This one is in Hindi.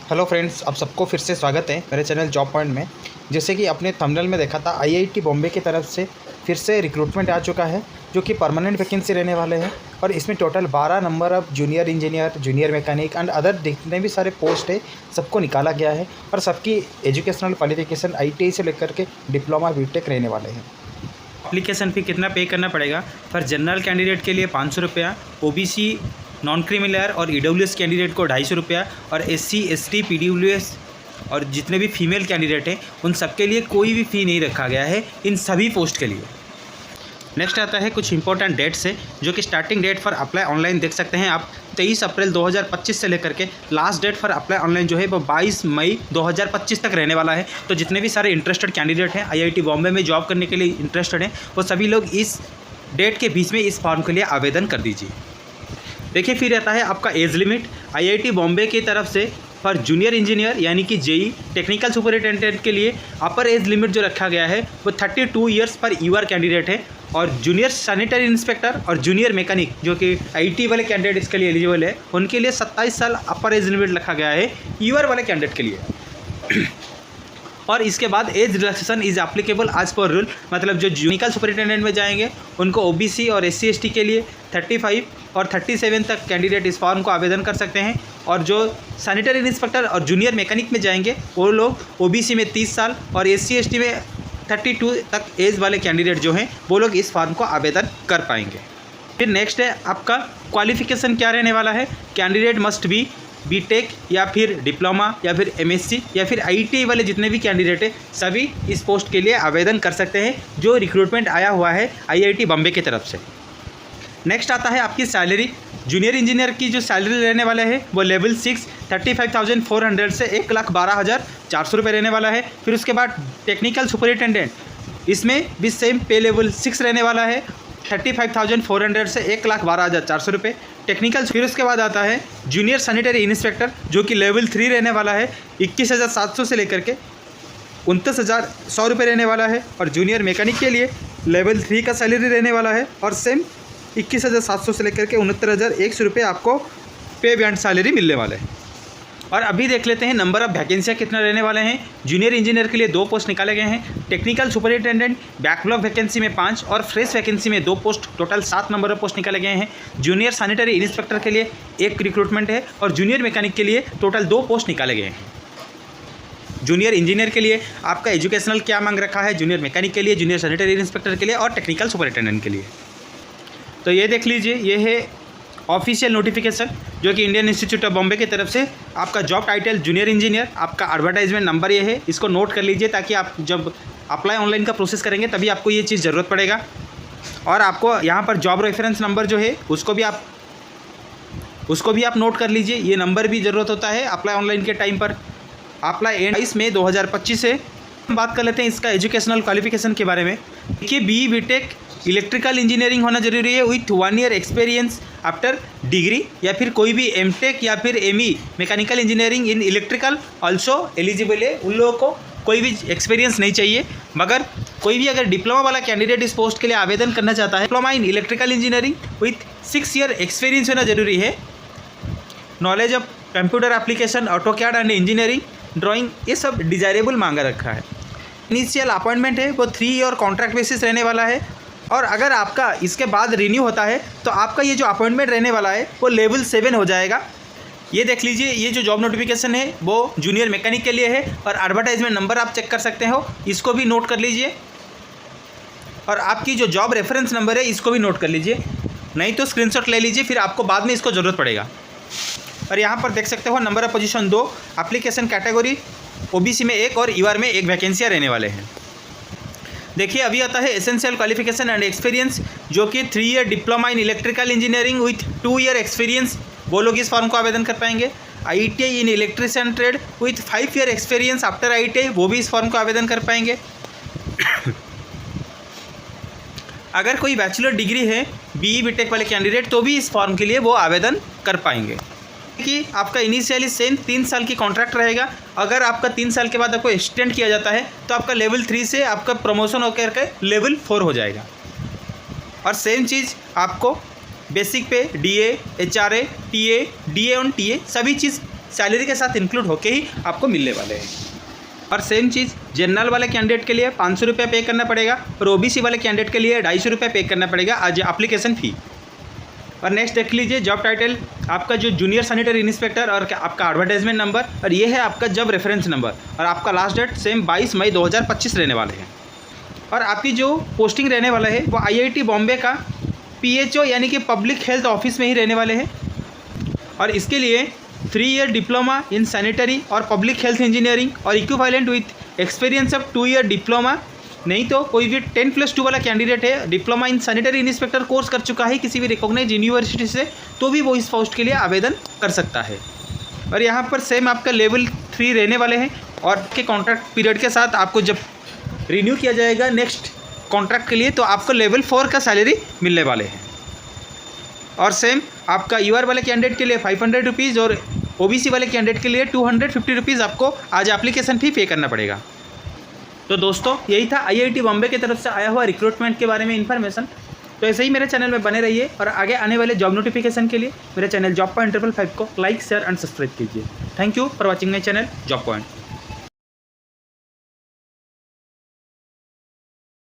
हेलो फ्रेंड्स, आप सबको फिर से स्वागत है मेरे चैनल जॉब पॉइंट में। जैसे कि अपने थंबनेल में देखा था, आईआईटी बॉम्बे की तरफ से फिर से रिक्रूटमेंट आ चुका है जो कि परमानेंट वैकेंसी रहने वाले हैं। और इसमें total 12 number of junior engineer, junior mechanic and other जितने भी सारे पोस्ट है सबको निकाला गया है। और सबकी एजुकेशनल क्वालिफिकेशन ITI से लेकर के डिप्लोमा BTech रहने वाले हैं। एप्लीकेशन फ़ी कितना पे करना पड़ेगा? फॉर जनरल कैंडिडेट के लिए 500 रुपया, OBC नॉन क्रीमिलेयर और EWS कैंडिडेट को 250 रुपया, और SC ST PWS और जितने भी फीमेल कैंडिडेट हैं उन सबके लिए कोई भी फ़ी नहीं रखा गया है इन सभी पोस्ट के लिए। नेक्स्ट आता है कुछ इंपॉर्टेंट डेट्स है जो कि starting date for apply online देख सकते हैं आप 23 अप्रैल 2025 से लेकर के last date for apply online जो है वो 22 मई 2025 तक रहने वाला है। तो जितने भी सारे इंटरेस्टेड कैंडिडेट हैं IIT बॉम्बे में जॉब करने के लिए इंटरेस्टेड हैं वो सभी लोग इस डेट के बीच में इस फॉर्म के लिए आवेदन कर दीजिए। देखिए, फिर रहता है आपका एज लिमिट। IIT बॉम्बे की तरफ से फॉर जूनियर इंजीनियर यानी कि JEE टेक्निकल सुपरिटेंडेंट के लिए अपर एज लिमिट जो रखा गया है वो 32 ईयर्स पर यूआर कैंडिडेट है। और जूनियर सैनिटरी इंस्पेक्टर और जूनियर मैकेनिक जो कि IT वाले कैंडिडेट इसके लिए एलिजिबल है उनके लिए 27 साल अपर एज लिमिट रखा गया है यूआर वाले कैंडिडेट के लिए। और इसके बाद age relaxation is applicable as per rule, मतलब जो टेक्निकल सुपरिटेंडेंट में जाएंगे उनको OBC और SC ST के लिए 35 और 37 तक कैंडिडेट इस फॉर्म को आवेदन कर सकते हैं। और जो सैनिटरी इंस्पेक्टर और जूनियर मैकेनिक में जाएंगे वो लोग OBC में 30 साल और SC ST में 32 तक एज वाले कैंडिडेट जो हैं वो लोग इस फॉर्म को आवेदन कर पाएंगे। फिर नेक्स्ट है आपका क्वालिफिकेशन क्या रहने वाला है। कैंडिडेट मस्ट बी BTech या फिर डिप्लोमा या फिर MSc या फिर ITI वाले जितने भी कैंडिडेट हैं सभी इस पोस्ट के लिए आवेदन कर सकते हैं जो रिक्रूटमेंट आया हुआ है IIT बॉम्बे की तरफ से। नेक्स्ट आता है आपकी सैलरी। जूनियर इंजीनियर की जो सैलरी रहने वाला है वो लेवल 6 35,400 से 1,12,400 रुपये रहने वाला है। फिर उसके बाद टेक्निकल सुपरिटेंडेंट इसमें भी सेम पे लेवल 6 रहने वाला है 35,400 से 1,12,400 रुपये टेक्निकल। फिर उसके बाद आता है जूनियर सैनिटरी इंस्पेक्टर जो कि लेवल 3 रहने वाला है 21,700 से लेकर के 29,100 रुपये रहने वाला है। और जूनियर मैकेनिक के लिए लेवल 3 का सैलरी रहने वाला है और सेम 21,700 से लेकर के 69,100 रुपये आपको पे बैंड सैलरी मिलने वाला है। और अभी देख लेते हैं नंबर ऑफ़ वैकेंसियाँ कितना रहने वाले हैं। जूनियर इंजीनियर के लिए 2 पोस्ट निकाले गए हैं। टेक्निकल सुपरिटेंडेंट बैकलॉग वैकेंसी में 5 और फ्रेश वैकेंसी में 2 post, total 7 number of post निकाले गए हैं। जूनियर सैनिटरी इंस्पेक्टर के लिए 1 रिक्रूटमेंट है और जूनियर मैकेनिक के लिए टोटल 2 पोस्ट निकाले गए हैं। जूनियर इंजीनियर के लिए आपका एजुकेशनल क्या मांग रखा है, जूनियर मैकेनिक के लिए, जूनियर सैनिटरी इंस्पेक्टर के लिए और टेक्निकल सुपरिटेंडेंट के लिए। तो ये देख लीजिए, ये है ऑफिशियल नोटिफिकेशन जो कि इंडियन इंस्टीट्यूट ऑफ बॉम्बे की तरफ से आपका जॉब टाइटल जूनियर इंजीनियर, आपका एडवर्टाइजमेंट नंबर ये है, इसको नोट कर लीजिए ताकि आप जब अप्लाई ऑनलाइन का प्रोसेस करेंगे तभी आपको ये चीज़ ज़रूरत पड़ेगा। और आपको यहाँ पर जॉब रेफरेंस नंबर जो है उसको भी आप नोट कर लीजिए। ये नंबर भी ज़रूरत होता है अप्लाई ऑनलाइन के टाइम पर। अप्लाई एंड 22 मई 2025 है। हम बात कर लेते हैं इसका एजुकेशनल क्वालिफिकेशन के बारे में। देखिए, BE BTech इलेक्ट्रिकल इंजीनियरिंग होना जरूरी है with 1 year experience after degree, या फिर कोई भी MTech या फिर ME mechanical engineering in electrical also eligible है। उन लोगों को कोई भी एक्सपीरियंस नहीं चाहिए, मगर कोई भी अगर डिप्लोमा वाला कैंडिडेट इस पोस्ट के लिए आवेदन करना चाहता है, diploma in electrical engineering with 6 year experience होना जरूरी है। Knowledge of computer application, AutoCAD and engineering drawing, ये सब डिजायरेबल मांगा रखा है। इनिशियल अपॉइंटमेंट है वो 3 ईयर कॉन्ट्रैक्ट बेसिस रहने वाला है। और अगर आपका इसके बाद रिन्यू होता है तो आपका ये जो अपॉइंटमेंट रहने वाला है वो लेवल 7 हो जाएगा। ये देख लीजिए, ये जो जॉब नोटिफिकेशन है वो जूनियर मैकेनिक के लिए है और एडवर्टाइजमेंट नंबर आप चेक कर सकते हो, इसको भी नोट कर लीजिए। और आपकी जो जॉब रेफरेंस नंबर है इसको भी नोट कर लीजिए, नहीं तो स्क्रीनशॉट ले लीजिए, फिर आपको बाद में इसको ज़रूरत पड़ेगा। और यहाँ पर देख सकते हो number of position 2, application category OBC में 1 और UR में 1 वैकेंसियाँ रहने वाले हैं। देखिए, अभी आता है एसेंशियल क्वालिफिकेशन एंड एक्सपीरियंस जो कि 3 year diploma in electrical engineering with 2 year experience, वो लोग इस फॉर्म को आवेदन कर पाएंगे। ITI in electrician trade with 5 year experience after ITI, वो भी इस फॉर्म को आवेदन कर पाएंगे। अगर कोई बैचलर डिग्री है BE BTech वाले कैंडिडेट तो भी इस फॉर्म के लिए वो आवेदन कर पाएंगे। कि आपका इनिशियली सेम 3 साल की कॉन्ट्रैक्ट रहेगा। अगर आपका 3 साल के बाद आपको एक्सटेंड किया जाता है तो आपका लेवल 3 से आपका प्रमोशन होकर के लेवल 4 हो जाएगा। और सेम चीज़ आपको बेसिक पे DA, HRA, TA, DA on TA सभी चीज़ सैलरी के साथ इंक्लूड होके ही आपको मिलने वाले हैं। और सेम चीज़ जनरल वाले कैंडिडेट के लिए 500 रुपये पे करना पड़ेगा और ओबीसी वाले कैंडिडेट के लिए 250 रुपये पे करना पड़ेगा आज एप्लीकेशन फ़ी। और नेक्स्ट देख लीजिए जॉब टाइटल आपका जो जूनियर सैनिटरी इंस्पेक्टर और आपका एडवर्टाइजमेंट नंबर और ये है आपका जॉब रेफरेंस नंबर और आपका लास्ट डेट सेम 22 मई 2025 रहने वाले हैं। और आपकी जो पोस्टिंग रहने वाला है वो IIT बॉम्बे का PHO यानी कि पब्लिक हेल्थ ऑफिस में ही रहने वाले हैं। और इसके लिए 3 ईयर डिप्लोमा इन सैनिटरी और पब्लिक हेल्थ इंजीनियरिंग और equivalent with experience of 2 year diploma, नहीं तो कोई भी 10+2 वाला कैंडिडेट है diploma in sanitary inspector course कर चुका है किसी भी रिकॉग्नाइज यूनिवर्सिटी से, तो भी वो इस पोस्ट के लिए आवेदन कर सकता है। और यहाँ पर सेम आपका लेवल 3 रहने वाले हैं और के कॉन्ट्रैक्ट पीरियड के साथ आपको जब रिन्यू किया जाएगा नेक्स्ट कॉन्ट्रैक्ट के लिए तो आपको लेवल 4 का सैलरी मिलने वाले हैं। और सेम आपका UR वाले कैंडिडेट के लिए 500 रुपीज़ और OBC वाले कैंडिडेट के लिए 250 रुपीज़ आपको आज एप्लीकेशन फ़ी पे करना पड़ेगा। तो दोस्तों यही था IIT बॉम्बे की तरफ से आया हुआ रिक्रूटमेंट के बारे में इन्फॉर्मेशन। तो ऐसे ही मेरे चैनल में बने रहिए और आगे आने वाले जॉब नोटिफिकेशन के लिए मेरे चैनल जॉब पॉइंट 555 को लाइक शेयर एंड सब्सक्राइब कीजिए। Thank you for watching my channel job point.